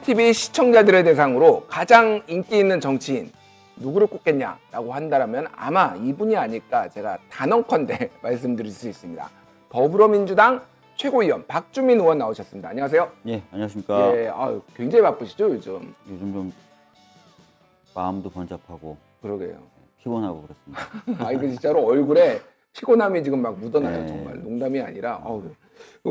TV 시청자들의 대상으로 가장 인기 있는 정치인 누구를 꼽겠냐라고 한다면 아마 이분이 아닐까 제가 단언컨대 말씀드릴 수 있습니다. 더불어민주당 최고위원 박주민 의원 나오셨습니다. 안녕하세요. 예, 안녕하십니까. 예, 굉장히 바쁘시죠 요즘? 요즘 좀 마음도 번잡하고 그러게요. 피곤하고 그렇습니다. 이거 진짜로 얼굴에 피곤함이 지금 막 묻어나요. 네. 정말 농담이 아니라.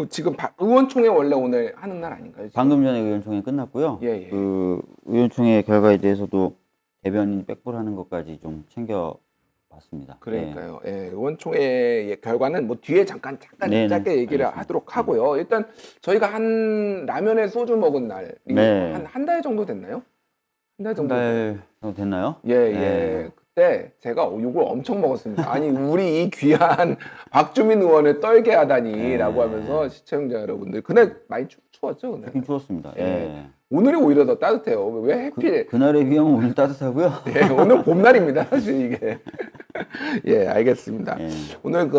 지금 의원총회 원래 오늘 하는 날 아닌가요? 지금? 방금 전에 의원총회 끝났고요. 예. 그 의원총회 결과에 대해서도 대변인 백불하는 것까지 좀 챙겨봤습니다. 그러니까요. 예, 의원총회의 결과는 뭐 뒤에 잠깐 네네, 짧게 얘기를 알겠습니다. 하도록 하고요. 일단 저희가 한 라면에 소주 먹은 날이 네. 한 달 정도 됐나요? 한 달 한 정도. 달 정도 됐나요? 예. 네. 그때 제가 욕을 엄청 먹었습니다. 아니 우리 이 귀한 박주민 의원을 떨게 하다니라고 하면서 시청자 여러분들 그날 많이 추웠죠 그날. 좀 추웠습니다. 예. 예. 오늘이 오히려 더 따뜻해요. 왜 해필? 그날에 비하면 오늘 따뜻하고요. 예, 오늘 봄날입니다 사실 이게. 예, 알겠습니다. 예. 오늘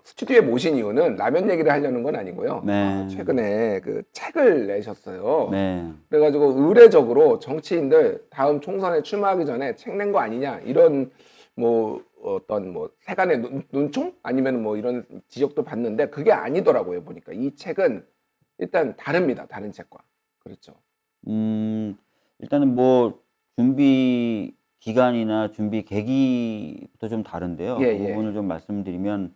스튜디오에 모신 이유는 라면 얘기를 하려는 건 아니고요. 네. 최근에 그 책을 내셨어요. 네. 그래가지고 의례적으로 정치인들 다음 총선에 출마하기 전에 책 낸 거 아니냐 이런 뭐 어떤 뭐 세간의 논총 아니면 뭐 이런 지적도 받는데 그게 아니더라고요 보니까 이 책은 일단 다릅니다 다른 책과. 그렇죠. 일단은 뭐 준비 기간이나 준비 계기부터 좀 다른데요. 예, 그 예. 부분을 좀 말씀드리면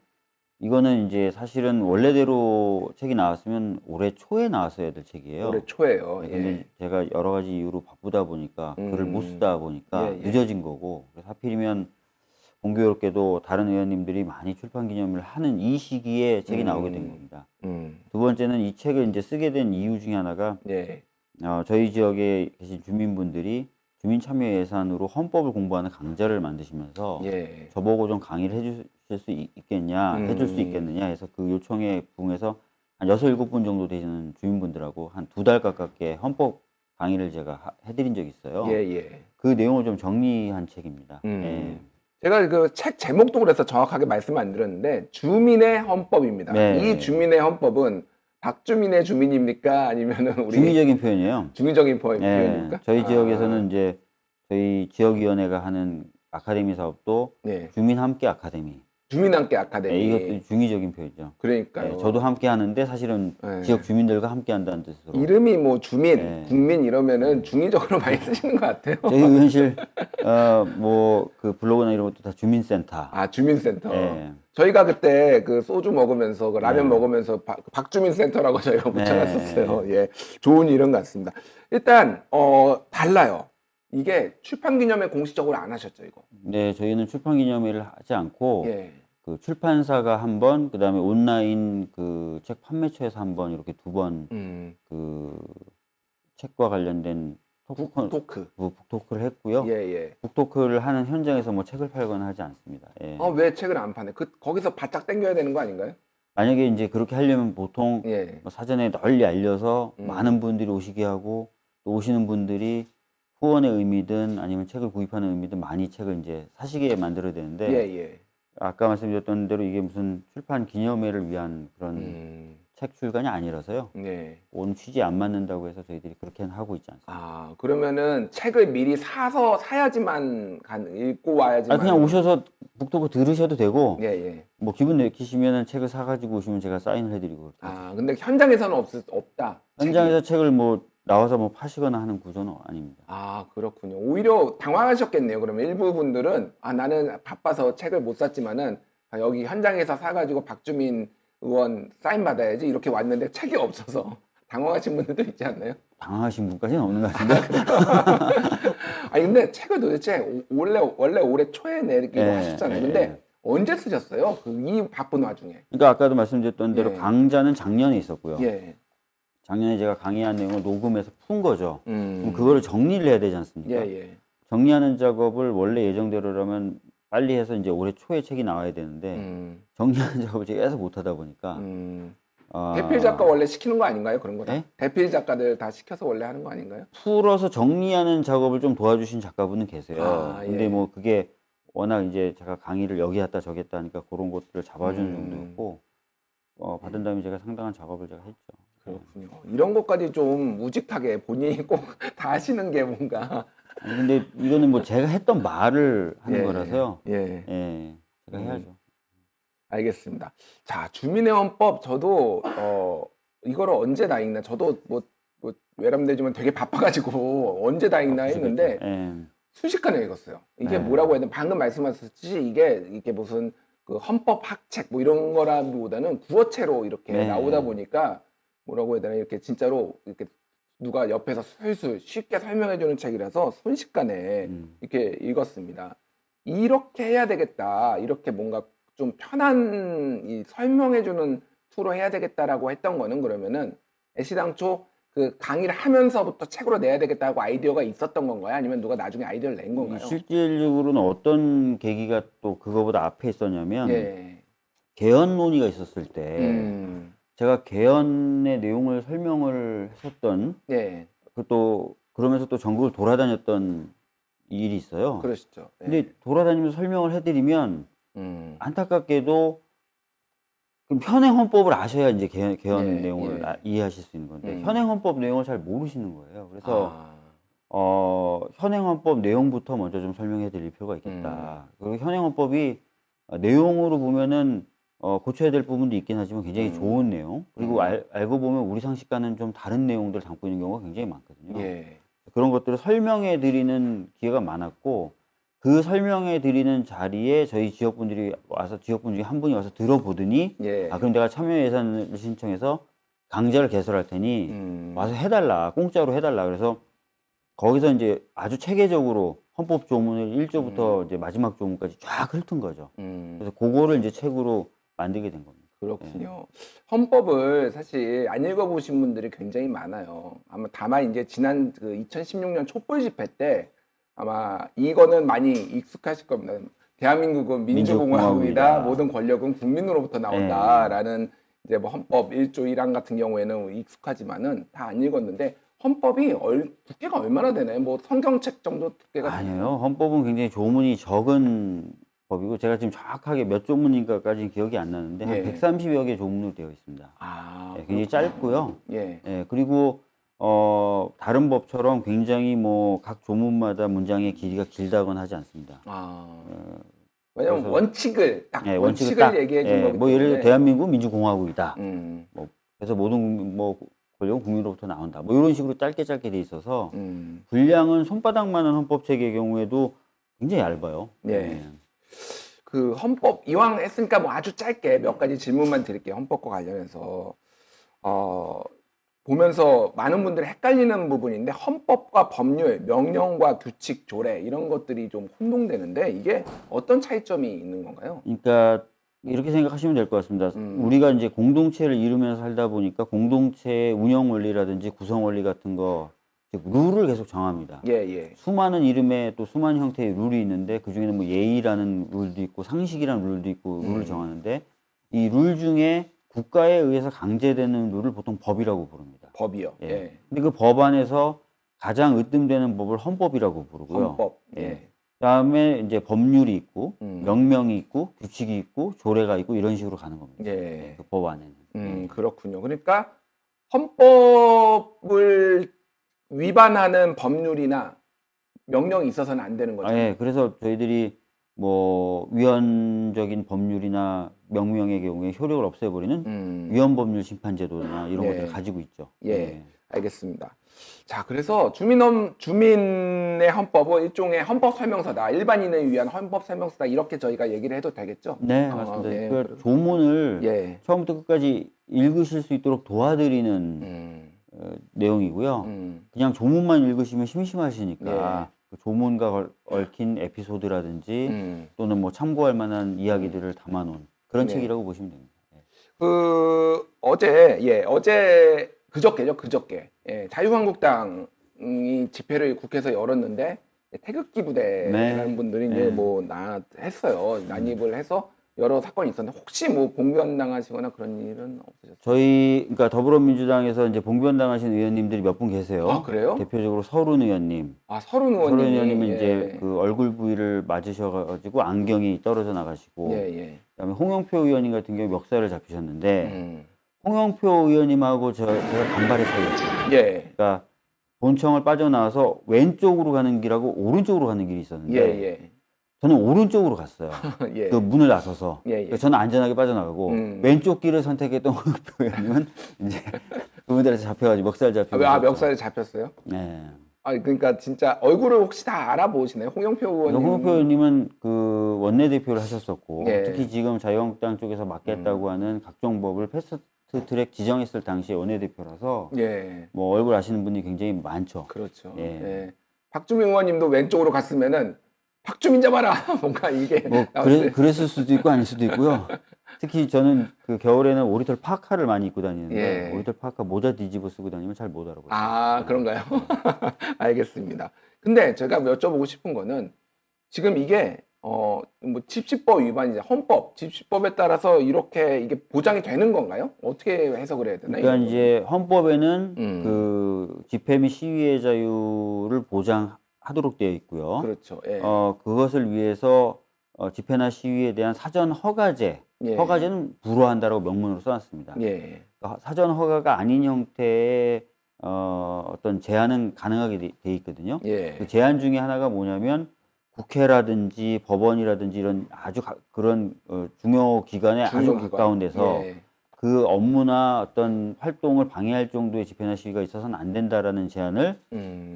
이거는 이제 사실은 원래대로 책이 나왔으면 올해 초에 나왔어야 될 책이에요. 올해 초에요. 네, 근데 예. 제가 여러 가지 이유로 바쁘다 보니까 글을 못 쓰다 보니까 예, 예. 늦어진 거고, 그래서 하필이면 공교롭게도 다른 의원님들이 많이 출판 기념을 하는 이 시기에 책이 나오게 된 겁니다. 두 번째는 이 책을 이제 쓰게 된 이유 중에 하나가 예. 저희 지역에 계신 주민분들이 주민 참여 예산으로 헌법을 공부하는 강좌를 만드시면서 예. 저보고 좀 강의를 해주실 수 있겠냐, 해줄 수 있겠느냐 해서 그 요청에 부응해서 한 6, 7분 정도 되시는 주민분들하고 한 2달 가깝게 헌법 강의를 제가 해드린 적이 있어요. 예. 그 내용을 좀 정리한 책입니다. 예. 제가 그 책 제목도 그래서 정확하게 말씀 안 드렸는데 주민의 헌법입니다. 네. 이 주민의 헌법은 박주민의 주민입니까? 아니면은 우리 중의적인 표현이에요. 중의적인 예. 표현입니까? 저희 지역에서는 이제 저희 지역위원회가 하는 아카데미 사업도 네. 주민 함께 아카데미. 주민 함께 아카데미. 예, 이것도 중의적인 표현이죠. 그러니까요. 예, 저도 함께 하는데 사실은 네. 지역 주민들과 함께 한다는 뜻으로. 이름이 뭐 주민, 네. 국민 이러면은 중의적으로 많이 쓰시는 것 같아요. 저희 의원실 뭐 그 블로그나 이런 것도 다 주민센터. 주민센터. 예. 저희가 그때 그 소주 먹으면서 그 라면 네. 먹으면서 박주민센터라고 저희가 붙여놨었어요. 예, 좋은 이름 같습니다. 일단 달라요. 이게 출판기념회 공식적으로 안 하셨죠, 이거? 네, 저희는 출판 기념회를 하지 않고 예. 그 출판사가 한 번, 그다음에 온라인 그 책 판매처에서 한 번 이렇게 두 번 그 책과 관련된 북토크. 북토크를 했고요. 예. 북토크를 하는 현장에서 뭐 책을 팔거나 하지 않습니다. 예. 왜 책을 안 파네? 거기서 바짝 당겨야 되는 거 아닌가요? 만약에 이제 그렇게 하려면 보통 예. 뭐 사전에 널리 알려서 많은 분들이 오시게 하고 또 오시는 분들이 후원의 의미든 아니면 책을 구입하는 의미든 많이 책을 이제 사시게 만들어야 되는데 예. 아까 말씀드렸던 대로 이게 무슨 출판 기념회를 위한 그런 책 출간이 아니라서요. 네. 온 취지에 안 맞는다고 해서 저희들이 그렇게는 하고 있지 않습니다. 그러면은 책을 미리 사야지만 읽고 와야지만. 그냥 오셔서 북토크 들으셔도 되고 예. 뭐 기분 내키시면은 책을 사가지고 오시면 제가 사인을 해드리고. 근데 현장에서는 없다. 현장에서 책을 뭐 나와서 뭐 파시거나 하는 구조는 아닙니다. 그렇군요. 오히려 당황하셨겠네요. 그러면 일부 분들은 나는 바빠서 책을 못 샀지만은 여기 현장에서 사가지고 박주민 의원 사인 받아야지 이렇게 왔는데 책이 없어서 당황하신 분들도 있지 않나요? 당황하신 분까지는 없는 것 같은데. 근데 책을 도대체 원래 올해 초에 내기로 네, 하셨잖아요. 네, 근데 네. 언제 쓰셨어요? 이 바쁜 와중에. 그러니까 아까도 말씀드렸던 대로 예. 강좌는 작년에 있었고요. 예. 작년에 제가 강의한 내용을 녹음해서 푼 거죠. 그럼 음. 그거를 정리를 해야 되지 않습니까? 예. 정리하는 작업을 원래 예정대로라면 빨리 해서 이제 올해 초에 책이 나와야 되는데 정리하는 작업을 제가 계속 못 하다 보니까 대필 작가 원래 시키는 거 아닌가요? 그런 거 다? 네? 대필 작가들 다 시켜서 원래 하는 거 아닌가요? 풀어서 정리하는 작업을 좀 도와주신 작가분은 계세요. 예. 근데 뭐 그게 워낙 이제 제가 강의를 여기 했다 저기 했다 하니까 그런 것들을 잡아주는 정도였고 받은 다음에 제가 상당한 작업을 제가 했죠. 그렇군요. 이런 것까지 좀 우직하게 본인이 꼭 다 하시는 게 뭔가. 아니, 근데 이거는 뭐 제가 했던 말을 하는 예, 거라서요. 예. 예, 제가 해야죠. 알겠습니다. 자, 주민의 헌법 저도 이거를 언제 다 읽나? 저도 뭐 외람되지만 되게 바빠가지고 언제 다 읽나 했는데 예. 순식간에 읽었어요. 이게 네. 뭐라고 해야 되나? 방금 말씀하셨듯이 이게 무슨 그 헌법 학책 뭐 이런 거라기보다는 구어체로 이렇게 네. 나오다 보니까 뭐라고 해야 되나? 이렇게 진짜로 이렇게 누가 옆에서 술술 쉽게 설명해주는 책이라서 순식간에 이렇게 읽었습니다. 이렇게 해야 되겠다. 이렇게 뭔가 좀 편한 이 설명해주는 투로 해야 되겠다라고 했던 거는 그러면은 애시당초 그 강의를 하면서부터 책으로 내야 되겠다고 아이디어가 있었던 건가요? 아니면 누가 나중에 아이디어를 낸 건가요? 실질적으로는 어떤 계기가 또 그거보다 앞에 있었냐면 예. 개헌 논의가 있었을 때 음. 제가 개헌의 내용을 설명을 했었던 예. 그것도 그러면서 또 전국을 돌아다녔던 일이 있어요. 그러시죠. 예. 근데 돌아다니면서 설명을 해드리면 안타깝게도 그럼 현행 헌법을 아셔야 이제 개헌 예, 내용을 예. 이해하실 수 있는 건데 현행 헌법 내용을 잘 모르시는 거예요. 그래서 현행 헌법 내용부터 먼저 좀 설명해 드릴 필요가 있겠다. 그리고 현행 헌법이 내용으로 보면은 고쳐야 될 부분도 있긴 하지만 굉장히 좋은 내용, 그리고 알고 보면 우리 상식과는 좀 다른 내용들을 담고 있는 경우가 굉장히 많거든요. 예. 그런 것들을 설명해 드리는 기회가 많았고, 그 설명해 드리는 자리에 저희 지역분들이 와서, 지역분 중에 한 분이 와서 들어보더니 예. 그럼 내가 참여 예산을 신청해서 강좌를 개설할 테니 와서 해달라, 공짜로 해달라. 그래서 거기서 이제 아주 체계적으로 헌법 조문을 1조부터 이제 마지막 조문까지 쫙 훑은 거죠. 그래서 그거를 이제 책으로 만들게 된 겁니다. 그렇군요. 헌법을 사실 안 읽어보신 분들이 굉장히 많아요. 아마 다만 이제 지난 그 2016년 촛불 집회 때 아마 이거는 많이 익숙하실 겁니다. 대한민국은 민주공화국이다. 모든 권력은 국민으로부터 나온다라는 이제 뭐 헌법 1조 1항 같은 경우에는 익숙하지만은 다 안 읽었는데 헌법이 두께가 얼마나 되나요? 뭐 성경책 정도 두께가 되나요? 아니에요. 헌법은 굉장히 조문이 적은 법이고, 제가 지금 정확하게 몇 조문인가까지는 기억이 안 나는데 한 예. 130여 개 조문으로 되어 있습니다. 아, 굉장히 짧고요. 예. 그리고 다른 법처럼 굉장히 뭐 각 조문마다 문장의 길이가 길다거나 하지 않습니다. 왜냐면 그래서- 원칙을 딱 원칙을 원칙을 딱, 얘기해 준 거기 뭐 예를 들어 때문에. 대한민국 민주공화국이다. 음, 그래서 모든 뭐 권력은 국민으로부터 나온다. 뭐 이런 식으로 짧게 돼 있어서 음. 분량은 손바닥만한 헌법책의 경우에도 굉장히 얇아요. 예. 그 헌법 이왕 했으니까 뭐 아주 짧게 몇 가지 질문만 드릴게요. 헌법과 관련해서 보면서 많은 분들이 헷갈리는 부분인데 헌법과 법률, 명령과 규칙, 조례 이런 것들이 좀 혼동되는데 이게 어떤 차이점이 있는 건가요? 그러니까 이렇게 생각하시면 될 것 같습니다. 우리가 이제 공동체를 이루면서 살다 보니까 공동체의 운영 원리라든지 구성 원리 같은 거, 즉 룰을 계속 정합니다. 예. 수많은 이름에 또 수많은 형태의 룰이 있는데 그 중에는 뭐 예의라는 룰도 있고 상식이라는 룰도 있고 룰을 정하는데, 이 룰 중에 국가에 의해서 강제되는 룰을 보통 법이라고 부릅니다. 법이요. 예. 근데 그 법 안에서 가장 으뜸되는 법을 헌법이라고 부르고요. 헌법. 예. 그다음에 이제 법률이 있고 명령이 있고 규칙이 있고 조례가 있고 이런 식으로 가는 겁니다. 예. 그 법 안에는. 그렇군요. 그러니까 헌법을 위반하는 법률이나 명령이 있어서는 안 되는 거죠. 그래서 저희들이 뭐 위헌적인 법률이나 명령의 경우에 효력을 없애버리는 위헌법률 심판제도나 이런 것들을 가지고 있죠. 예. 알겠습니다. 자, 그래서 주민의 헌법은 일종의 헌법 설명서다. 일반인을 위한 헌법 설명서다. 이렇게 저희가 얘기를 해도 되겠죠? 네, 맞습니다. 예. 그 조문을 처음부터 끝까지 읽으실 수 있도록 도와드리는 내용이고요. 그냥 조문만 읽으시면 심심하시니까 그 조문과 얽힌 에피소드라든지 또는 뭐 참고할 만한 이야기들을 담아놓은 그런 책이라고 보시면 됩니다. 어제 그저께 자유한국당이 집회를 국회에서 열었는데 태극기 부대라는 분들이 이제 했어요. 난입을 해서 여러 사건이 있었는데 혹시 뭐 봉변당하시거나 그런 일은 없으셨어요? 저희 그러니까 더불어민주당에서 이제 봉변당하신 의원님들이 몇 분 계세요. 아, 그래요? 대표적으로 서른 의원님. 서른 의원님이. 의원님은 이제 그 얼굴 부위를 맞으셔가지고 안경이 떨어져 나가시고, 그다음에 홍영표 의원님 같은 경우 멱살을 잡히셨는데 홍영표 의원님하고 제가 간발의 차이였어요. 예. 그러니까 본청을 빠져나와서 왼쪽으로 가는 길하고 오른쪽으로 가는 길이 예, 있었는데 예. 저는 오른쪽으로 갔어요. 예. 그 문을 나서서. 예, 예. 그래서 저는 안전하게 빠져나가고 왼쪽 길을 선택했던 홍영표 의원님은 이제 그분들한테 잡혀가지고 멱살 잡히고. 멱살에 잡혔어요? 네. 그러니까 진짜 얼굴을 혹시 다 알아보시나요? 홍영표 의원님. 홍영표 의원님은 그 원내대표를 하셨었고 예. 특히 지금 자유한국당 쪽에서 맡겠다고 하는 각종 법을 패스트트랙 지정했을 당시에 원내대표라서 예. 뭐 얼굴 아시는 분이 굉장히 많죠. 그렇죠. 예. 예. 박주민 의원님도 왼쪽으로 갔으면은 박주민 잡아라. 뭔가 이게 뭐 그랬을 수도 있고 아닐 수도 있고요. 특히 저는 그 겨울에는 오리털 파카를 많이 입고 다니는데 예. 오리털 파카 모자 뒤집어 쓰고 다니면 잘 못 알아보여요. 그런가요? 알겠습니다. 근데 제가 여쭤보고 싶은 거는 지금 이게 뭐 집시법 위반이자 헌법, 집시법에 따라서 이렇게 이게 보장이 되는 건가요? 어떻게 해석을 해야 되나요? 그러니까 이제 헌법에는 음. 그 집회 및 시위의 자유를 보장하도록 되어 있고요. 그렇죠. 예. 그것을 위해서 집회나 시위에 대한 사전 허가제, 예. 허가제는 불허한다라고 명문으로 써놨습니다. 예. 그러니까 사전 허가가 아닌 형태의 어떤 제한은 가능하게 돼 있거든요. 예. 그 제한 중에 하나가 뭐냐면 국회라든지 법원이라든지 이런 아주 그런 중요 기관에 아주 중요기관. 가까운 데서 예. 그 업무나 어떤 활동을 방해할 정도의 집회나 시위가 있어서는 안 된다라는 제한을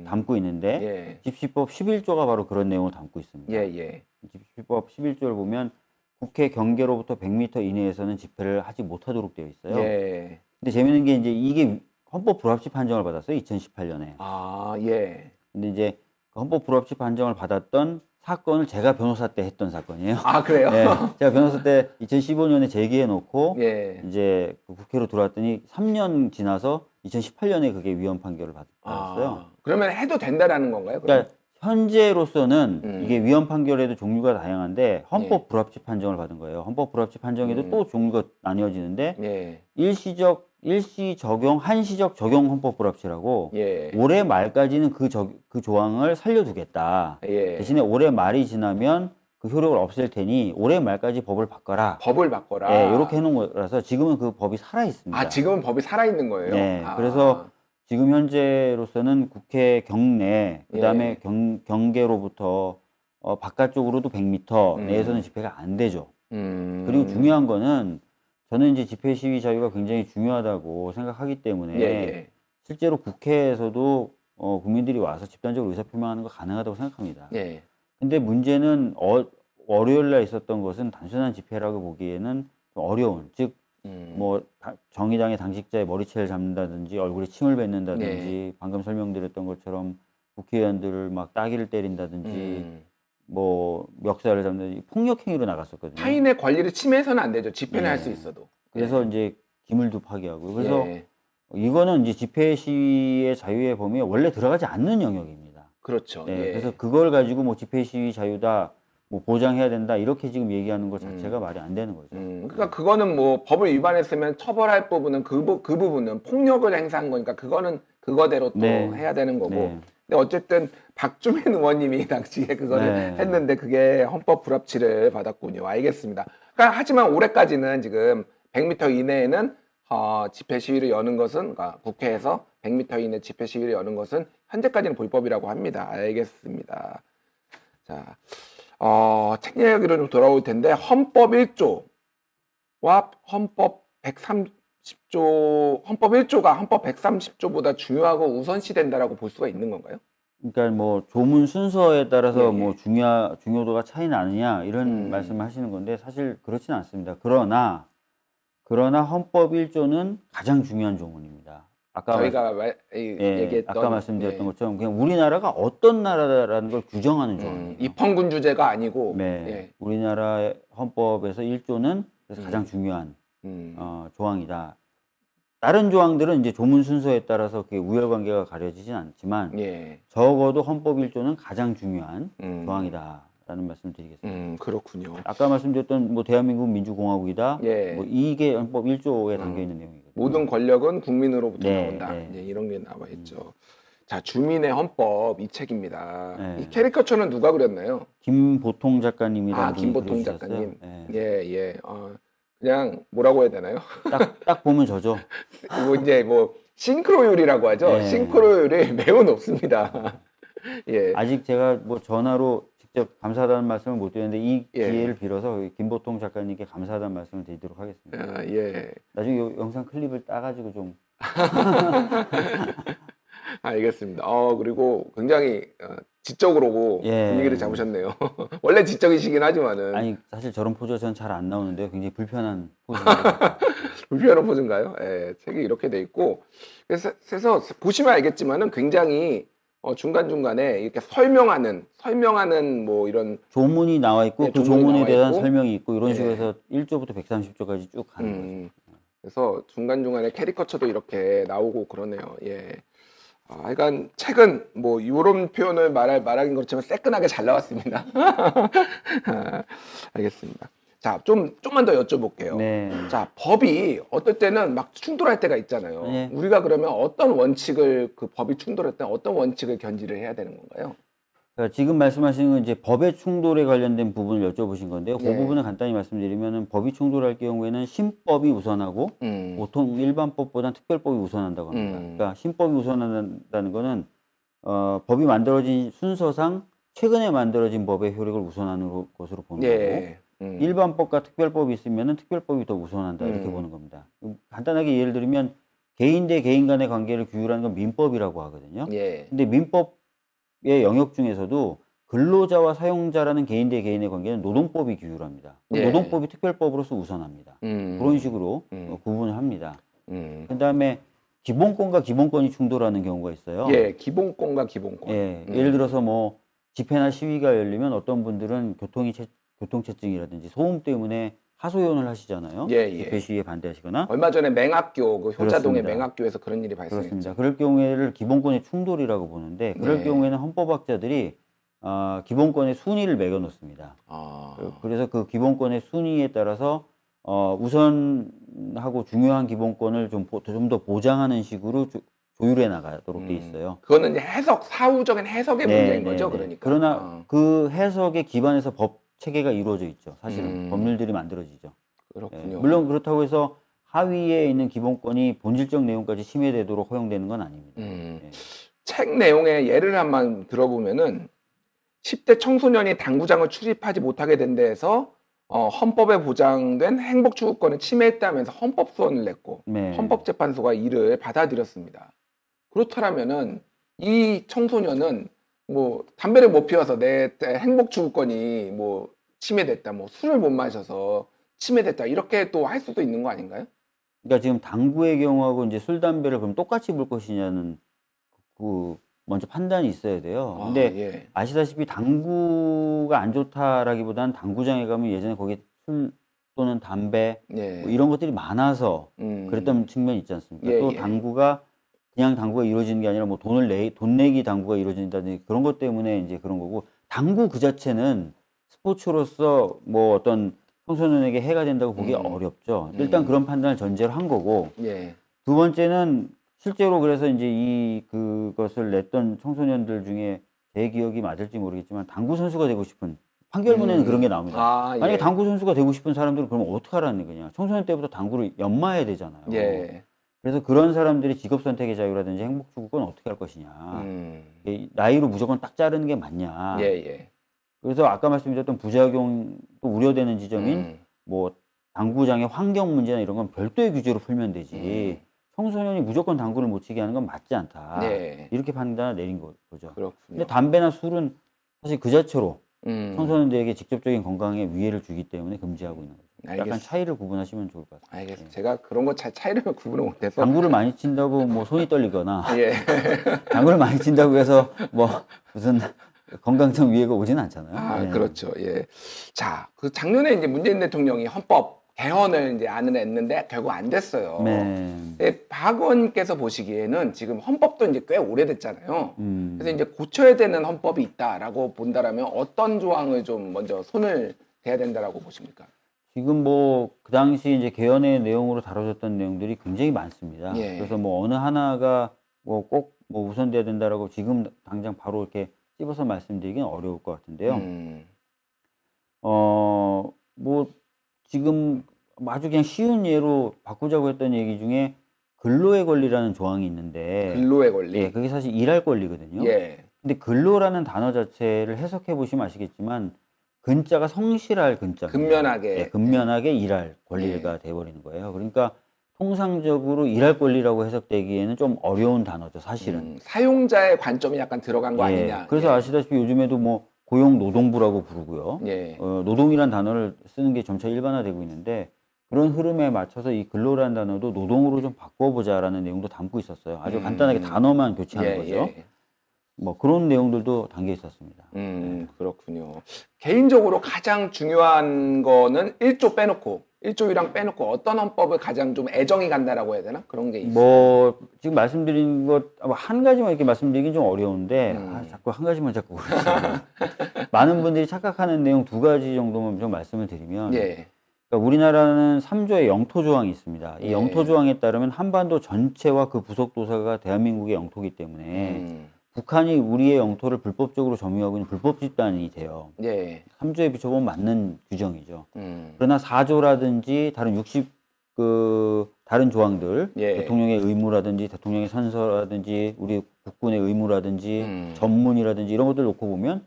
담고 있는데 예. 집시법 11조가 바로 그런 내용을 담고 있습니다. 예. 예. 집시법 11조를 보면 국회 경계로부터 100m 이내에서는 집회를 하지 못하도록 되어 있어요. 예. 근데 재밌는 게 이제 이게 헌법 불합치 판정을 받았어요. 2018년에. 예. 근데 이제 그 헌법 불합치 판정을 받았던 사건을 제가 변호사 때 했던 사건이에요. 그래요? 네, 제가 변호사 때 2015년에 제기해 놓고 예. 이제 그 국회로 들어왔더니 3년 지나서 2018년에 그게 위헌 판결을 받았어요. 그러면 해도 된다라는 건가요? 그러니까 현재로서는 이게 음. 위헌 판결에도 종류가 다양한데 헌법 불합치 판정을 받은 거예요. 헌법 불합치 판정에도 또 종류가 나뉘어지는데 예. 일시 적용, 한시적 적용 헌법 불합치라고 예. 올해 말까지는 그 조항을 살려두겠다. 예. 대신에 올해 말이 지나면 그 효력을 없앨 테니 올해 말까지 법을 바꿔라. 법을 바꿔라. 예, 이렇게 해놓은 거라서 지금은 그 법이 살아 있습니다. 지금은 법이 살아있는 거예요? 네, 그래서 지금 현재로서는 국회 경내, 그 다음에 경계로부터 바깥쪽으로도 100m 내에서는 집회가 안 되죠. 그리고 중요한 거는 저는 이제 집회 시위 자유가 굉장히 중요하다고 생각하기 때문에 예. 실제로 국회에서도 국민들이 와서 집단적으로 의사표명하는 거 가능하다고 생각합니다. 예. 근데 문제는 월요일 날 있었던 것은 단순한 집회라고 보기에는 좀 어려운, 즉 뭐 정의당의 당직자의 머리채를 잡는다든지 얼굴에 침을 뱉는다든지 방금 설명드렸던 것처럼 국회의원들을 막 따귀를 때린다든지 뭐 멱살을 잡는다든지 폭력 행위로 나갔었거든요. 타인의 권리를 침해해서는 안 되죠. 집회는 네. 할 수 있어도. 그래서 이제 기물도 파괴하고 그래서 예. 이거는 이제 집회 시위의 자유의 범위에 원래 들어가지 않는 영역입니다. 그렇죠. 네, 예. 그래서 그걸 가지고 뭐 집회 시위 자유다, 뭐 보장해야 된다 이렇게 지금 얘기하는 것 자체가 말이 안 되는 거죠. 그러니까 그거는 뭐 법을 위반했으면 처벌할 부분은 그 부분은 폭력을 행사한 거니까 그거는 그거대로 또 네. 해야 되는 거고. 네. 근데 어쨌든 박주민 의원님이 당시에 그거를 네. 했는데 그게 헌법 불합치를 받았군요. 알겠습니다. 그러니까 하지만 올해까지는 지금 100m 이내에는 집회 시위를 여는 것은 그러니까 국회에서 100m 이내 집회 시위를 여는 것은 현재까지는 불법이라고 합니다. 알겠습니다. 자, 책 이야기로 좀 돌아올 텐데 헌법 1조와 헌법 130조, 헌법 1조가 헌법 130조보다 중요하고 우선시된다라고 볼 수가 있는 건가요? 그러니까 뭐 조문 순서에 따라서 예. 뭐 중요도가 차이 나느냐 이런 말씀을 하시는 건데 사실 그렇지는 않습니다. 그러나 헌법 1조는 가장 중요한 조문입니다. 아까 저희가 얘기했던 아까 말씀드렸던 것처럼 그냥 우리나라가 어떤 나라라는 걸 규정하는 조항이에요. 입헌군 주제가 아니고 네, 우리나라의 헌법에서 1조는 그래서 가장 중요한 조항이다. 다른 조항들은 이제 조문 순서에 따라서 그게 우열관계가 가려지진 않지만 적어도 헌법 1조는 가장 중요한 조항이다라는 말씀을 드리겠습니다. 그렇군요. 아까 말씀드렸던 뭐 대한민국 민주공화국이다. 뭐 이게 헌법 1조에 담겨 있는 내용이거든요. 모든 권력은 국민으로부터 네, 나온다. 네. 이런 게 나와 있죠. 자, 주민의 헌법 이 책입니다. 네. 이 캐리커처는 누가 그렸나요? 김보통 작가님이라는 분이 김보통 그려주셨어요. 작가님. 네. 예. 그냥 뭐라고 해야 되나요? 딱 보면 저죠. 뭐 이제 뭐 싱크로율이라고 하죠. 예. 싱크로율이 매우 높습니다. 예. 아직 제가 뭐 전화로 직접 감사하다는 말씀을 못 드렸는데 이 예. 기회를 빌어서 김보통 작가님께 감사하다는 말씀을 드리도록 하겠습니다. 아, 예. 나중에 요 영상 클립을 따가지고 좀 알겠습니다. 그리고 굉장히 지적으로 예. 분위기를 잡으셨네요. 원래 지적이시긴 하지만은 아니 사실 저런 포즈가 저는 잘 안 나오는데요. 굉장히 불편한 포즈입니다. 불편한 포즈인가요? 예, 책이 이렇게 돼 있고 그래서 보시면 알겠지만은 굉장히 중간중간에 이렇게 설명하는 뭐 이런 조문이 나와 있고 네, 그 조문이 조문에 나와 대한 있고. 설명이 있고 이런 예. 식으로 해서 1조부터 130조까지 쭉 가는 거죠. 그래서 중간중간에 캐리커처도 이렇게 나오고 그러네요. 예. 하여간 책은 뭐 이런 표현을 말하긴 그렇지만 새끈하게 잘 나왔습니다. 알겠습니다. 자, 좀만 더 여쭤볼게요. 네. 자, 법이 어떨 때는 막 충돌할 때가 있잖아요. 네. 우리가 그러면 어떤 원칙을 그 법이 충돌할 때 어떤 원칙을 견지를 해야 되는 건가요? 그러니까 지금 말씀하시는 건 이제 법의 충돌에 관련된 부분을 여쭤보신 건데요. 그 예. 부분을 간단히 말씀드리면은 법이 충돌할 경우에는 신법이 우선하고 보통 일반법보다는 특별법이 우선한다고 합니다. 그러니까 신법이 우선한다는 거는 법이 만들어진 순서상 최근에 만들어진 법의 효력을 우선하는 것으로 보는 거고 예. 일반법과 특별법이 있으면은 특별법이 더 우선한다 이렇게 보는 겁니다. 간단하게 예를 들면 개인 대 개인 간의 관계를 규율하는 건 민법이라고 하거든요. 예. 근데 민법의 영역 중에서도 근로자와 사용자라는 개인 대 개인의 관계는 노동법이 규율합니다. 예. 노동법이 특별법으로서 우선합니다. 그런 식으로 구분을 합니다. 그다음에 기본권과 기본권이 충돌하는 경우가 있어요. 예, 기본권과 기본권. 예, 예를 들어서 뭐 집회나 시위가 열리면 어떤 분들은 교통체증이라든지 소음 때문에 하소연을 하시잖아요. 예, 예. 집회 시위에 반대하시거나. 얼마 전에 맹학교, 그 효자동의 그렇습니다. 맹학교에서 그런 일이 발생했죠. 그렇습니다. 그럴 경우에를 기본권의 충돌이라고 보는데 그럴 네. 경우에는 헌법학자들이 기본권의 순위를 매겨 놓습니다. 그래서 그 기본권의 순위에 따라서 우선하고 중요한 기본권을 좀 더 보장하는 식으로 조율해 나가도록 돼 있어요. 그거는 이제 사후적인 해석의 문제인 거죠, 그러니까. 그러나 그 해석에 기반해서 법 체계가 이루어져 있죠. 사실은 법률들이 만들어지죠. 그렇군요. 물론 그렇다고 해서 하위에 있는 기본권이 본질적 내용까지 침해되도록 허용되는 건 아닙니다. 책 내용의 예를 한번 들어보면은 10대 청소년이 당구장을 출입하지 못하게 된 데에서 헌법에 보장된 행복추구권을 침해했다면서 헌법소원을 냈고 네. 헌법재판소가 이를 받아들였습니다. 그렇다면은 이 청소년은 뭐 담배를 못 피워서 내 행복추구권이 뭐 침해됐다, 뭐 술을 못 마셔서 침해됐다 이렇게 또 할 수도 있는 거 아닌가요? 그러니까 지금 당구의 경우하고 이제 술, 담배를 그럼 똑같이 볼 것이냐는 그 먼저 판단이 있어야 돼요. 근데 예. 아시다시피 당구가 안 좋다라기보다는 당구장에 가면 예전에 거기 술 또는 담배 예. 뭐 이런 것들이 많아서 그랬던 측면이 있지 않습니까? 예, 또 예. 당구가 그냥 당구가 이루어지는 게 아니라 뭐 돈 내기 당구가 이루어진다든지 그런 것 때문에 이제 그런 거고 당구 그 자체는 스포츠로서 뭐 어떤 청소년에게 해가 된다고 보기 어렵죠. 일단 그런 판단을 전제로 한 거고 예. 두 번째는 실제로 그래서 이제 그것을 냈던 청소년들 중에 제 기억이 맞을지 모르겠지만 당구 선수가 되고 싶은 판결문에는 그런 게 나옵니다. 만약에 예. 당구 선수가 되고 싶은 사람들은 그럼 어떻게 하라는 거냐? 청소년 때부터 당구를 연마해야 되잖아요. 예. 그래서 그런 사람들이 직업 선택의 자유라든지 행복추구권 어떻게 할 것이냐? 나이로 무조건 딱 자르는 게 맞냐? 예, 예. 그래서 아까 말씀드렸던 부작용도 우려되는 지점인 뭐 당구장의 환경 문제나 이런 건 별도의 규제로 풀면 되지. 청소년이 무조건 당구를 못 치게 하는 건 맞지 않다. 네. 이렇게 판단을 내린 거죠. 그렇군요. 근데 담배나 술은 사실 그 자체로 음. 청소년들에게 직접적인 건강에 위해를 주기 때문에 금지하고 있는 거죠. 약간 알겠습니다. 차이를 구분하시면 좋을 것 같아요. 알겠습니다. 제가 그런 거 차이를 구분을 못해서. 당구를 많이 친다고 뭐 손이 떨리거나 예. 당구를 많이 친다고 해서 뭐 무슨 건강성 위해가 오진 않잖아요. 네. 그렇죠. 예. 자, 그 작년에 이제 문재인 대통령이 헌법 개헌을 이제 안을 냈는데 결국 안 됐어요. 네. 박 의원께서 보시기에는 지금 헌법도 이제 꽤 오래됐잖아요. 음. 그래서 이제 고쳐야 되는 헌법이 있다라고 본다라면 어떤 조항을 좀 먼저 손을 대야 된다라고 보십니까? 지금 뭐 그 당시 이제 개헌의 내용으로 다뤄졌던 내용들이 굉장히 많습니다. 예. 그래서 뭐 어느 하나가 뭐 꼭 뭐 우선돼야 된다라고 지금 당장 바로 이렇게 찝어서 말씀드리기는 어려울 것 같은데요. 음. 뭐 지금 아주 그냥 쉬운 예로 바꾸자고 했던 얘기 중에 근로의 권리라는 조항이 있는데 근로의 권리. 예, 그게 사실 일할 권리거든요. 예. 근데 근로라는 단어 자체를 해석해 보시면 아시겠지만 근자가 성실할 근자입니다. 근면하게. 예, 근면하게 일할 권리가 돼 버리는 거예요. 그러니까 통상적으로 일할 권리라고 해석되기에는 좀 어려운 단어죠, 사실은. 사용자의 관점이 약간 들어간 거 예, 아니냐. 그래서 예. 아시다시피 요즘에도 뭐 고용노동부라고 부르고요. 예. 노동이란 단어를 쓰는 게 점차 일반화되고 있는데 그런 흐름에 맞춰서 이 근로라는 단어도 노동으로 좀 바꿔보자라는 내용도 담고 있었어요. 아주 간단하게 단어만 교체하는 거죠. 예. 뭐 그런 내용들도 담겨 있었습니다. 그렇군요. 개인적으로 가장 중요한 거는 1조 빼놓고, 1조 1항 빼놓고 어떤 헌법을 가장 좀 애정이 간다라고 해야 되나? 그런 게 있어요. 뭐 지금 말씀드린 것 한 가지만 이렇게 말씀드리긴 좀 어려운데 자꾸 한 가지만 자꾸 그러시더라고요. 많은 분들이 착각하는 내용 두 가지 정도만 좀 말씀을 드리면 예. 그러니까 우리나라는 3조의 영토 조항이 있습니다. 이 예. 영토 조항에 따르면 한반도 전체와 그 부속 도서가 대한민국의 영토이기 때문에 북한이 우리의 영토를 불법적으로 점유하고 있는 불법 집단이 돼요. 예. 3조에 비춰보면 맞는 규정이죠. 음. 그러나 4조라든지 다른 다른 조항들, 예. 대통령의 의무라든지 대통령의 선서라든지 우리 국군의 의무라든지 전문이라든지 이런 것들 놓고 보면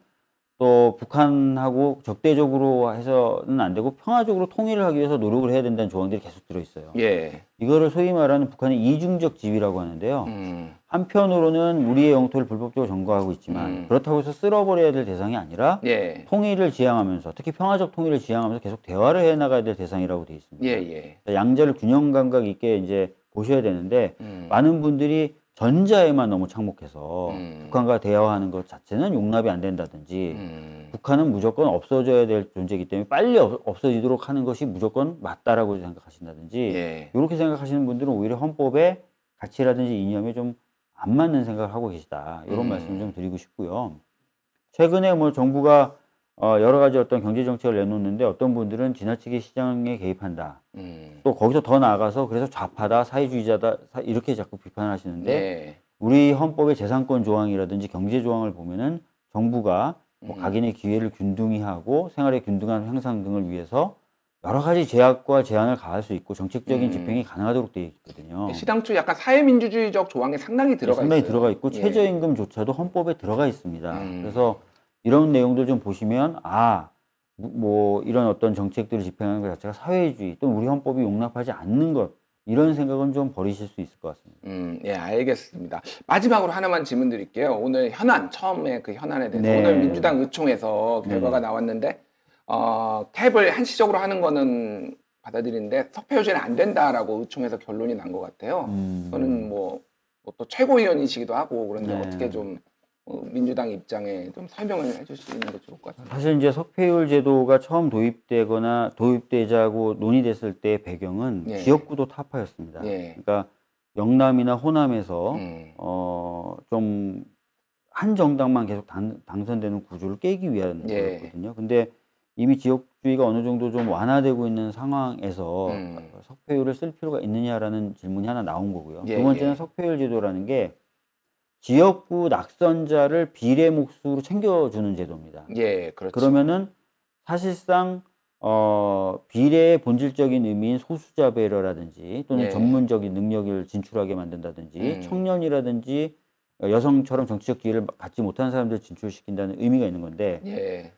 또 북한하고 적대적으로 해서는 안 되고 평화적으로 통일을 하기 위해서 노력을 해야 된다는 조항들이 계속 들어있어요. 예. 이거를 소위 말하는 북한의 이중적 지위라고 하는데요. 한편으로는 우리의 영토를 불법적으로 점거하고 있지만 그렇다고 해서 쓸어버려야 될 대상이 아니라 예. 통일을 지향하면서 특히 평화적 통일을 지향하면서 계속 대화를 해나가야 될 대상이라고 되어 있습니다. 예. 양자를 균형 감각 있게 이제 보셔야 되는데 많은 분들이 전자에만 너무 착목해서 북한과 대화하는 것 자체는 용납이 안 된다든지 북한은 무조건 없어져야 될 존재이기 때문에 빨리 없어지도록 하는 것이 무조건 맞다라고 생각하신다든지 예. 이렇게 생각하시는 분들은 오히려 헌법의 가치라든지 이념에 좀 안 맞는 생각을 하고 계시다. 이런 말씀을 좀 드리고 싶고요. 최근에 뭐 정부가 여러 가지 어떤 경제 정책을 내놓는데 어떤 분들은 지나치게 시장에 개입한다. 또 거기서 더 나아가서 그래서 좌파다, 사회주의자다 이렇게 자꾸 비판을 하시는데 예. 우리 헌법의 재산권 조항이라든지 경제 조항을 보면은 정부가 뭐 각인의 기회를 균등히 하고 생활의 균등한 향상 등을 위해서 여러 가지 제약과 제한을 가할 수 있고 정책적인 집행이 가능하도록 되어 있거든요. 시당초 약간 사회민주주의적 조항이 상당히 들어가 상당히 있어요. 들어가 있고 예. 최저임금조차도 헌법에 들어가 있습니다. 그래서 이런 내용들 좀 보시면 뭐 이런 어떤 정책들을 집행하는 것 자체가 사회주의 또는 우리 헌법이 용납하지 않는 것 이런 생각은 좀 버리실 수 있을 것 같습니다. 예, 알겠습니다. 마지막으로 하나만 질문 드릴게요. 오늘 현안, 처음에 그 현안에 대해서 네. 오늘 민주당 의총에서 결과가 나왔는데 캡을 한시적으로 하는 거는 받아들이는데 석패율제는 안 된다라고 의총에서 결론이 난 것 같아요. 저는 뭐 또 최고위원이시기도 하고 그런데 네. 어떻게 좀 민주당 입장에 좀 설명을 해주시는 게 좋을 것 같습니다. 사실 이제 석패율 제도가 처음 도입되자고 논의됐을 때 배경은 예. 지역구도 타파였습니다. 예. 그러니까 영남이나 호남에서 좀 한 정당만 계속 당선되는 구조를 깨기 위한 예. 거였거든요. 근데 이미 지역주의가 어느 정도 좀 완화되고 있는 상황에서 석패율을 쓸 필요가 있느냐라는 질문이 하나 나온 거고요. 예, 두 번째는 예. 석패율 제도라는 게 지역구 낙선자를 비례 몫으로 챙겨주는 제도입니다. 예, 그렇죠. 그러면은 사실상 비례의 본질적인 의미인 소수자 배려라든지 또는 예. 전문적인 능력을 진출하게 만든다든지 청년이라든지 여성처럼 정치적 기회를 갖지 못한 사람들을 진출시킨다는 의미가 있는 건데 예.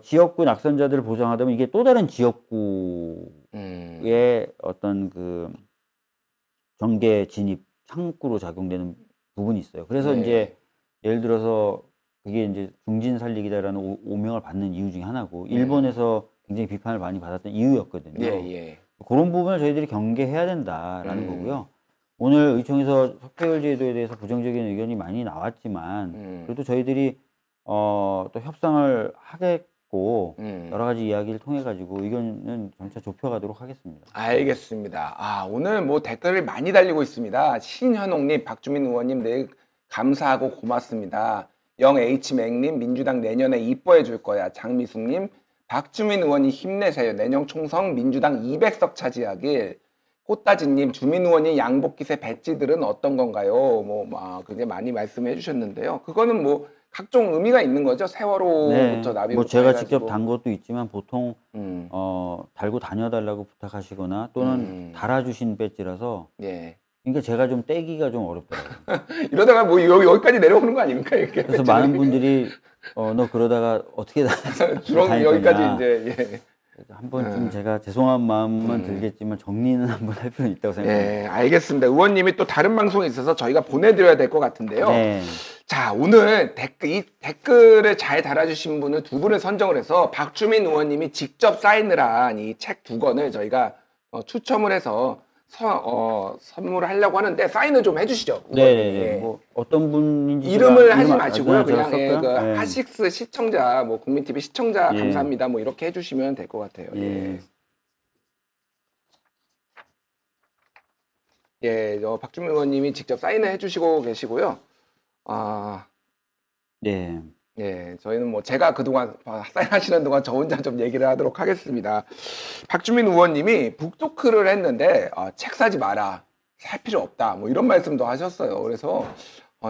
지역구 낙선자들을 보장하다면 이게 또 다른 지역구의 어떤 그 정계 진입 창구로 작용되는 부분이 있어요. 그래서 네. 이제 예를 들어서 그게 이제 중진 살리기다라는 오명을 받는 이유 중에 하나고 일본에서 굉장히 비판을 많이 받았던 이유였거든요. 예. 그런 부분을 저희들이 경계해야 된다라는 거고요. 오늘 의총에서 석패율 제도에 대해서 부정적인 의견이 많이 나왔지만 그래도 저희들이 또 협상을 하겠고 여러 가지 이야기를 통해 가지고 의견은 점차 좁혀가도록 하겠습니다. 알겠습니다. 오늘 뭐 댓글을 많이 달리고 있습니다. 신현옥님, 박주민 의원님, 늘 감사하고 고맙습니다. 영H맹님, 민주당 내년에 이뻐해 줄 거야. 장미숙님, 박주민 의원이 힘내세요. 내년 총선 민주당 200석 차지하길. 꽃다지님, 주민 의원이 양복 기세 배지들은 어떤 건가요? 굉장히 많이 말씀해 주셨는데요. 그거는 뭐 각종 의미가 있는 거죠. 세월호부터 나비부터 뭐 제가 해가지고. 직접 단 것도 있지만 보통 달고 다녀달라고 부탁하시거나 또는 달아주신 배지라서 예. 그러니까 제가 좀 떼기가 좀 어렵더라고요. 이러다가 뭐 여기까지 내려오는 거 아닙니까? 이렇게. 그래서 많은 분들이 너 그러다가 어떻게 주로 다닐 여기까지 거냐. 이제 한 번쯤 제가 죄송한 마음만 들겠지만 정리는 한번 할 필요는 있다고 생각합니다. 예, 알겠습니다. 의원님이 또 다른 방송에 있어서 저희가 보내드려야 될 것 같은데요. 네. 자, 오늘 이 댓글을 잘 달아주신 분을 두 분을 선정을 해서 박주민 의원님이 직접 사인을 한 이 책 두 권을 저희가 추첨을 해서 선물을 하려고 하는데 사인을 좀 해주시죠. 네. 뭐 어떤 분인지 이름을 제가 하지 이름 마시고요. 제가 그냥 예, 썼고요. 그 네. 하식스 시청자, 뭐 국민TV 시청자 예. 감사합니다. 뭐 이렇게 해주시면 될 것 같아요. 예. 예, 박주민 의원님이 직접 사인을 해주시고 계시고요. 네. 예, 저희는 뭐 제가 그동안 사인하시는 동안 저 혼자 좀 얘기를 하도록 하겠습니다. 박주민 의원님이 북토크를 했는데 책 사지 마라, 살 필요 없다, 뭐 이런 말씀도 하셨어요. 그래서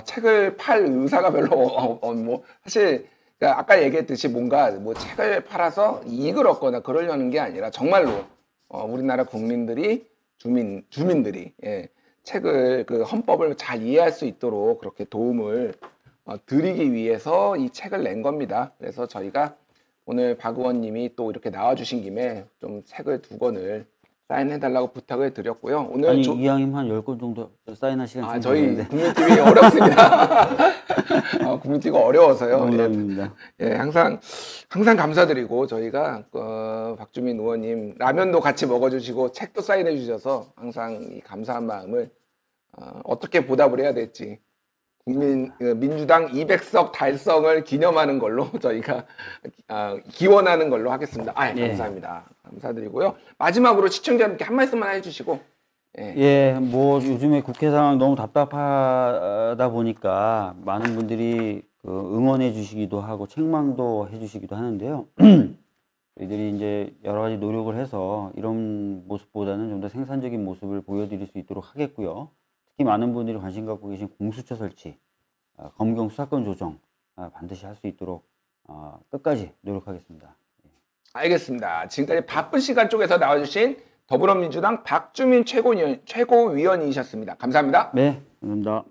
책을 팔 의사가 별로 뭐 사실 그러니까 아까 얘기했듯이 뭔가 뭐 책을 팔아서 이익을 얻거나 그러려는 게 아니라 정말로 우리나라 국민들이 주민들이 예, 책을 그 헌법을 잘 이해할 수 있도록 그렇게 도움을 드리기 위해서 이 책을 낸 겁니다. 그래서 저희가 오늘 박 의원님이 또 이렇게 나와주신 김에 좀 책을 두 권을 사인해달라고 부탁을 드렸고요. 오늘 아니 이왕이면 한 10권 정도 사인할 시간 좀 저희 되는데. 국민TV 어렵습니다. 국민TV가 어려워서요. 농담입니다. 예, 항상 감사드리고 저희가 박주민 의원님 라면도 같이 먹어주시고 책도 사인해 주셔서 항상 이 감사한 마음을 어떻게 보답을 해야 될지 민주당 200석 달성을 기념하는 걸로 저희가 기원하는 걸로 하겠습니다. 예. 감사합니다. 감사드리고요. 마지막으로 시청자님께 한 말씀만 해주시고. 예, 뭐 요즘에 국회 상황 너무 답답하다 보니까 많은 분들이 그 응원해 주시기도 하고 책망도 해 주시기도 하는데요. 저희들이 이제 여러 가지 노력을 해서 이런 모습보다는 좀 더 생산적인 모습을 보여드릴 수 있도록 하겠고요. 특히 많은 분들이 관심 갖고 계신 공수처 설치, 검경 수사권 조정 반드시 할 수 있도록 끝까지 노력하겠습니다. 알겠습니다. 지금까지 바쁜 시간 쪽에서 나와주신 더불어민주당 박주민 최고위원이셨습니다. 감사합니다. 네, 감사합니다.